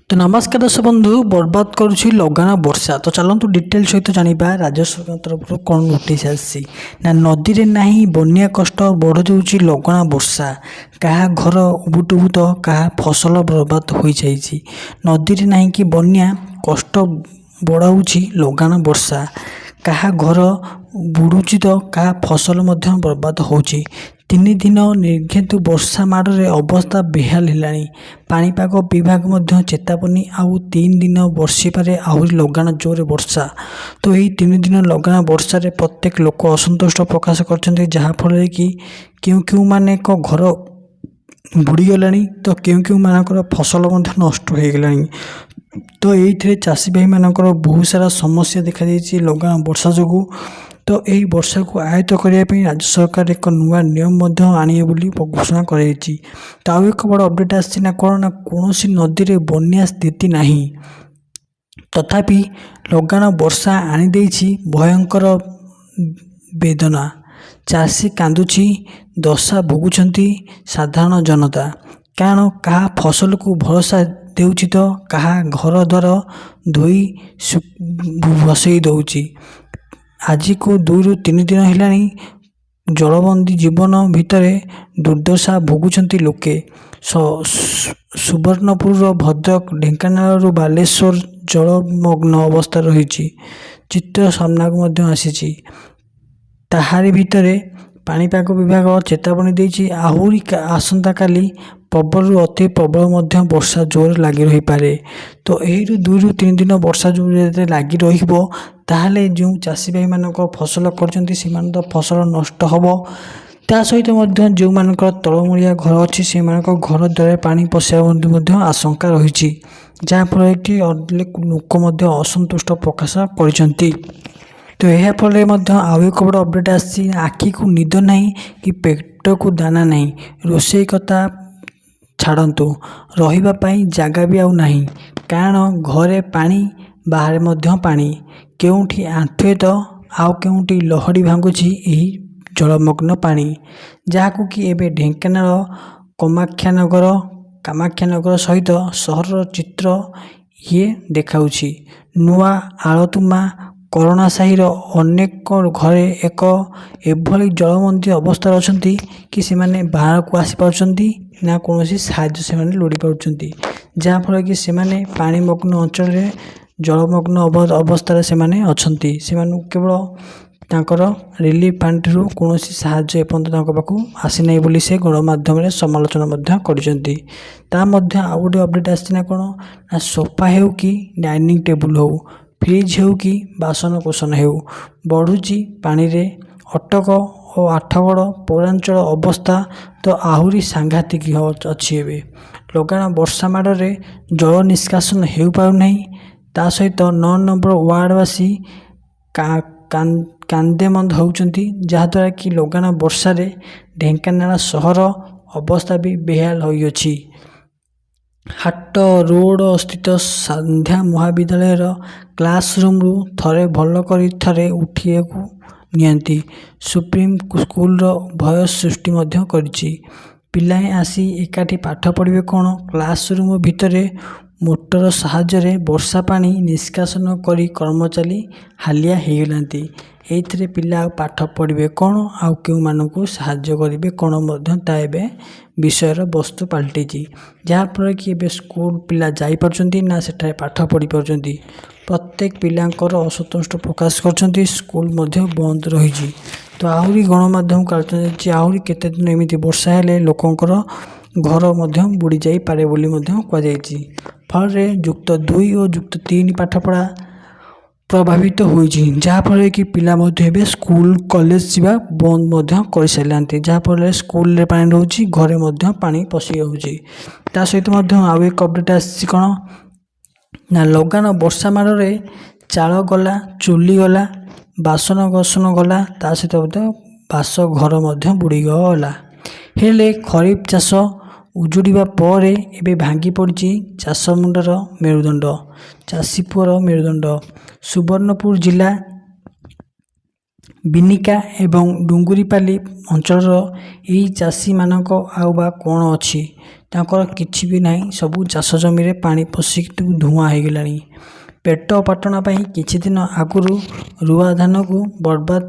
तो नमस्कार दर्शक बंधु बर्बाद करुच्ची लगाना वर्षा। तो चलतु डिटेल सहित जाना राज्य सरकार तरफ कौन नोटिस आसी ना नदी रे नहीं बन्या कष्ट बढ़ जाऊँगी लगाना वर्षा। क्या घर उबुटुबु तो क्या फसल बर्बाद हो जाइए। नदी रे नहीं कि बन्या कष्ट बढ़ाऊँगी लगाना वर्षा। क्या घर बुड़ुची तो क्या फसल बर्बाद होची। 3 दिन निर्घेतु वर्षा माड़े अवस्था बेहाल है। पाणीपाग विभाग चेतावनी आउ 3 दिन बर्षिपारे आहरी लगाना जोरे वर्षा। तो यही 3 दिन लगाना वर्षा रे प्रत्येक लोक असंतुष्ट प्रकाश कर जहाँफल कि क्यों माने घर बुड़ीगला तो क्यों मानकर फसल नष्ट हो गला। तो ये चाषी भाई मानकर बहुत सारा समस्या देखा लगाना वर्षा जो। तो यही वर्षा को आयत्त करने राज्य सरकार एक नुआ नियम आने बोली घोषणा कर। तो आउ एक बड़ अपडेट आना कौन ना कौन नदी में बन्या स्थिति नहीं तथापि लगाना वर्षा आनी भयंकर वेदना। चाषी कांदुची दशा भोगुंट साधारण जनता। कारण क्या फसल को भरोसा देउछि तो क्या घर द्वार धोई बसई दौची। आज को 2 ରୁ 3 दिन है जलबंदी जीवन भितर दुर्दशा भोगुंट लोके। सुवर्णपुर भद्रक ढेंकानाल बालेश्वर जलमग्न अवस्था रही चित्र सामना को आसी। ताहारी भितर पाणीपाग विभाग चेतावनी देछि आहुरी आसंता काली प्रबल अति प्रबल वर्षा जोर लगी रही पारे। तो यही 2 ରୁ 3 दिन वर्षा जोर लगी रहा जो चाषी भाई मान फसल कर तो फसल नष्ट हम। ता सहित जो मान तलमुड़िया घर अच्छी से घर द्वारा पानी पशा आशंका रही जहाँफल कि अनेक लोक असंतुष्ट प्रकाश कर। तो यह फल आउ एक बड़ अपडेट आसी आखि को निद नहीं कि पेट को दाना नहीं। रोषे कथा छाड़तु रही जगह भी आउ नहीं। कारण घरे पानी बाहर पानी केउठी आंठुए तो आउ केउठी लहड़ी भांगुची यही जलमग्न पानी। जहाँकू कि एबे ढेंकानाल कामाख्यानगर सहित सहर चित्र ये देखाउछि। नुआ आलतुमा करोना साहिर अनेक घरे एक एभली जलबंदी अवस्था अच्छा कि से बाहर को आसी पार्टी ना कौन साहाय्य से लोड़ी पार्टी जहाँफल कि से पाणीमग्न अंचल जलमग्न अवस्था से केवल तांकर रिलीफ फंड रु कौन साहाय्य एपर्तक आसी ना बोली से गणमाध्यम समालोचना कर। आउ गोटे अपडेट आसना कौन ना सोफा हो कि डाइनिंग टेबुल हो फ्रिज हो कि बासन कोसन हो बढ़ुची पानी रे अटक और आठगड़ पौरांचल अवस्था तो आहुरी सांघातिक अच्छी। लगाना वर्षा माड़े जल निष्कासन हो पारना। ता सहित 9 नंबर वार्डवासी कांदे मंद होउचंती जहाँद्वारा कि लगाना वर्षा रे ढेंकानाल सहर अवस्था भी बेहाल होइछि। हाट रोड स्थित संध्या महाविद्यालय क्लासरूम रु थरे भल कर थरे उठिए को नियंती सुप्रीम स्कूल भय सृष्टि करिछि। पिलाए आसी एकाठी पाठ पढ़िबे कौन क्लासरूम भितर मोटर साहाय्य वर्षा पानी निष्कासन करी कर्मचारी हालिया हो गलांती। एइथरे पिला पाठ पढ़िबे कौन आउ केउ मानकु साहाय्य करिवे कौन ताबे विषयर वस्तु पलटिछि। जहाँफल कि एबे स्कूल पिला जाई पारछंती ना सेठारे पाठ पढ़ी पारछंती। प्रत्येक पिलांकर असंतुष्ट प्रकाश करछंती स्कूल बंद रही। तो आहरी गणमाध्यम कालचन आहरी केते दिन एमिति वर्षा हेले लोकंकर घर बुड़ी जाई पारे बोली कहुछि। फल युक्त 2 और युक्त 3 पाठपढ़ा प्रभावित होइछि जहाँफल कि पिला स्कूल कॉलेज जावा बंद कर सारे जहाँफल स्कूल रे पानी रोची घरे पानी पशि होउछि। ता सहित आउ एक अपडेट आसी कौन ना लगाना वर्षा माड़े चाल गला चुली गला बासन गसन गला ता सहित बास घर बुड़ी गला। हेले खरीफ चाष उजुड़ा पर एबे भांगी पड़ी चाष मुंडर मेरुदंड चाषी पुअर मेरुदंड। सुवर्णपुर जिला बिनिका एवं डुंगुरीपाली अंचल यही चाषी मानक आउ बा कौन अच्छी ତାଙ୍କର କିଛି ବି ନାହିଁ, ସବୁ ଚାଷ ଜମିରେ ପାଣି ପଶିକି ଧୂଆଁ ହେଇଗଲାଣି। ପେଟ ପାଟଣା ପାଇଁ କିଛି ଦିନ ଆଗରୁ ରୁଆ ଧାନକୁ ବର୍ବାଦ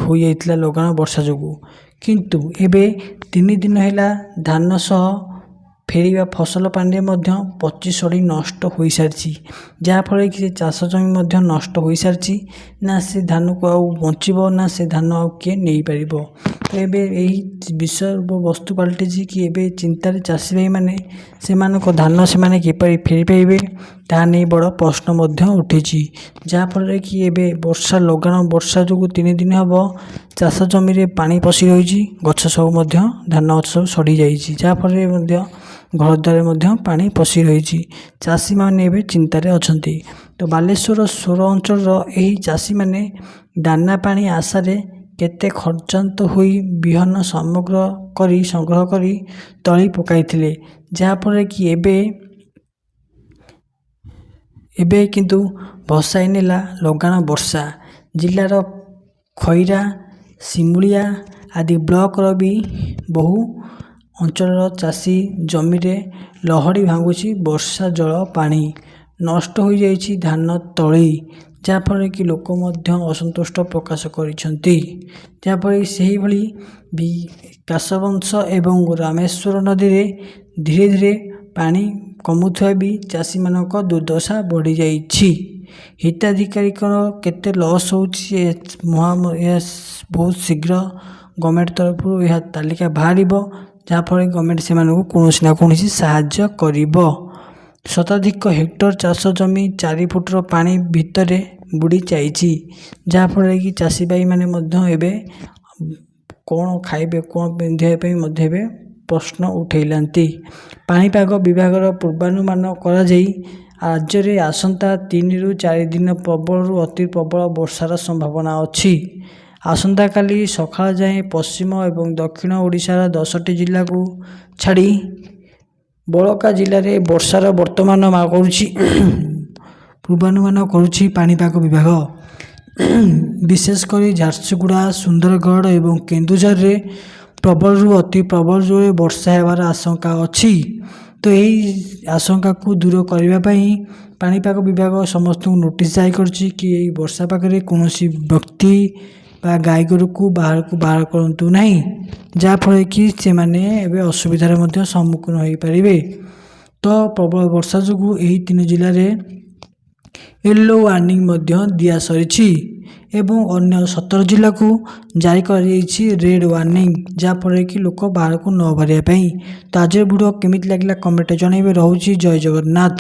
ହୋଇଯାଇଥିଲା ଲଗାଣ ବର୍ଷା ଯୋଗୁଁ। କିନ୍ତୁ ଏବେ 3 ଦିନ ହେଲା ଧାନ ସହ ଫେରିବା ଫସଲ ପାଣିରେ ମଧ୍ୟ ପଚି ସଢ଼ି ନଷ୍ଟ ହୋଇସାରିଛି। ଯାହାଫଳରେ କି ସେ ଚାଷ ଜମି ମଧ୍ୟ ନଷ୍ଟ ହୋଇସାରିଛି। ନା ସେ ଧାନକୁ ଆଉ ବଞ୍ଚିବ, ନା ସେ ଧାନ ଆଉ କିଏ ନେଇପାରିବ। ତ ଏବେ ଏହି ବିଷୟବସ୍ତୁ ପାଲଟିଛି କି ଏବେ ଚିନ୍ତାରେ ଚାଷୀ ଭାଇମାନେ ସେମାନଙ୍କ ଧାନ ସେମାନେ କିପରି ଫେରି ପାଇବେ ତାହା ନେଇ ବଡ଼ ପ୍ରଶ୍ନ ମଧ୍ୟ ଉଠିଛି। ଯାହାଫଳରେ କି ଏବେ ଲଗାଣ ବର୍ଷା ଯୋଗୁଁ 3 ଦିନ ହେବ ଚାଷ ଜମିରେ ପାଣି ପଶି ରହିଛି। ଗଛ ସବୁ ମଧ୍ୟ ଧାନ ଗଛ ସବୁ ସଢ଼ି ଯାଇଛି। ଯାହାଫଳରେ ମଧ୍ୟ ଘରଦ୍ୱାରରେ ମଧ୍ୟ ପାଣି ପଶି ରହିଛି। ଚାଷୀମାନେ ଏବେ ଚିନ୍ତାରେ ଅଛନ୍ତି। ତ ବାଲେଶ୍ୱର ସୋର ଅଞ୍ଚଳର ଏହି ଚାଷୀମାନେ ଦାନା ପାଣି ଆଶାରେ କେତେ ଖର୍ଚ୍ଚାନ୍ତ ହୋଇ ବିହନ ସଂଗ୍ରହ କରି ତଳି ପକାଇଥିଲେ। ଯାହାଫଳରେ କି ଏବେ କିନ୍ତୁ ଭସାଇ ନେଲା ଲଗାଣ ବର୍ଷା। ଜିଲ୍ଲାର ଖଇରା, ସିମୁଳିଆ ଆଦି ବ୍ଲକର ବି ବହୁ ଅଞ୍ଚଳର ଚାଷୀ ଜମିରେ ଲହଡ଼ି ଭାଙ୍ଗୁଛି ବର୍ଷା ଜଳ ପାଣି। ନଷ୍ଟ ହୋଇଯାଇଛି ଧାନ ତଳି। ଯାହାଫଳରେ କି ଲୋକ ମଧ୍ୟ ଅସନ୍ତୁଷ୍ଟ ପ୍ରକାଶ କରିଛନ୍ତି। ଯାହାଫଳରେ ସେହିଭଳି କାଶବଂଶ ଏବଂ ରାମେଶ୍ୱର ନଦୀରେ ଧୀରେ ଧୀରେ ପାଣି କମୁଥିବା ବି ଚାଷୀମାନଙ୍କ ଦୁର୍ଦ୍ଦଶା ବଢ଼ିଯାଇଛି। ହିତାଧିକାରୀଙ୍କର କେତେ ଲସ୍ ହେଉଛି ଏହା ବହୁତ ଶୀଘ୍ର ଗଭର୍ଣ୍ଣମେଣ୍ଟ ତରଫରୁ ଏହା ତାଲିକା ବାହାରିବ। ଯାହାଫଳରେ ଗଭର୍ଣ୍ଣମେଣ୍ଟ ସେମାନଙ୍କୁ କୌଣସି ନା କୌଣସି ସାହାଯ୍ୟ କରିବ। ଶତାଧିକ ହେକ୍ଟର ଚାଷ ଜମି 4 ଫୁଟର ପାଣି ଭିତରେ ବୁଡ଼ି ଯାଇଛି। ଯାହାଫଳରେ କି ଚାଷୀ ଭାଇମାନେ ମଧ୍ୟ ଏବେ କ'ଣ ଖାଇବେ, କ'ଣ ପିନ୍ଧିବା ପାଇଁ ମଧ୍ୟ ଏବେ ପ୍ରଶ୍ନ ଉଠାଇଲାନ୍ତି। ପାଣିପାଗ ବିଭାଗର ପୂର୍ବାନୁମାନ କରାଯାଇ ରାଜ୍ୟରେ ଆସନ୍ତା 3 ରୁ 4 ଦିନ ପ୍ରବଳରୁ ଅତି ପ୍ରବଳ ବର୍ଷାର ସମ୍ଭାବନା ଅଛି। ଆସନ୍ତାକାଲି ସକାଳ ଯାଏଁ ପଶ୍ଚିମ ଏବଂ ଦକ୍ଷିଣ ଓଡ଼ିଶାର 10ଟି ଜିଲ୍ଲାକୁ ଛାଡ଼ି ବଳକା ଜିଲ୍ଲାରେ ବର୍ଷାର ପୂର୍ବାନୁମାନ କରୁଛି ପାଣିପାଗ ବିଭାଗ। ବିଶେଷ କରି ଝାରସୁଗୁଡ଼ା, ସୁନ୍ଦରଗଡ଼ ଏବଂ କେନ୍ଦୁଝରରେ ପ୍ରବଳରୁ ଅତି ପ୍ରବଳ ଜୋରରେ ବର୍ଷା ହେବାର ଆଶଙ୍କା ଅଛି। ତ ଏହି ଆଶଙ୍କାକୁ ଦୂର କରିବା ପାଇଁ ପାଣିପାଗ ବିଭାଗ ସମସ୍ତଙ୍କୁ ନୋଟିସ୍ ଜାରି କରିଛି କି ଏହି ବର୍ଷା ପାଗରେ କୌଣସି ବ୍ୟକ୍ତି ବା ଗାଈ ଗୋରୁକୁ ବାହାରକୁ ବାହାର କରନ୍ତୁ ନାହିଁ। ଯାହାଫଳରେ କି ସେମାନେ ଏବେ ଅସୁବିଧାର ମଧ୍ୟ ସମ୍ମୁଖୀନ ହୋଇପାରିବେ। ତ ପ୍ରବଳ ବର୍ଷା ଯୋଗୁଁ ଏହି 3 ଜିଲ୍ଲାରେ ୟେଲୋ ୱାର୍ଣ୍ଣିଂ ମଧ୍ୟ ଦିଆସରିଛି ଏବଂ ଅନ୍ୟ 17 ଜିଲ୍ଲାକୁ ଜାରି କରାଯାଇଛି ରେଡ୍ ୱାର୍ଣ୍ଣିଂ। ଯାହାଫଳରେ କି ଲୋକ ବାହାରକୁ ନ ବାହାରିବା ପାଇଁ। ତ ଆଜିର ଭିଡ଼ିଓ କେମିତି ଲାଗିଲା କମେଣ୍ଟରେ ଜଣାଇବେ। ରହୁଛି, ଜୟ ଜଗନ୍ନାଥ।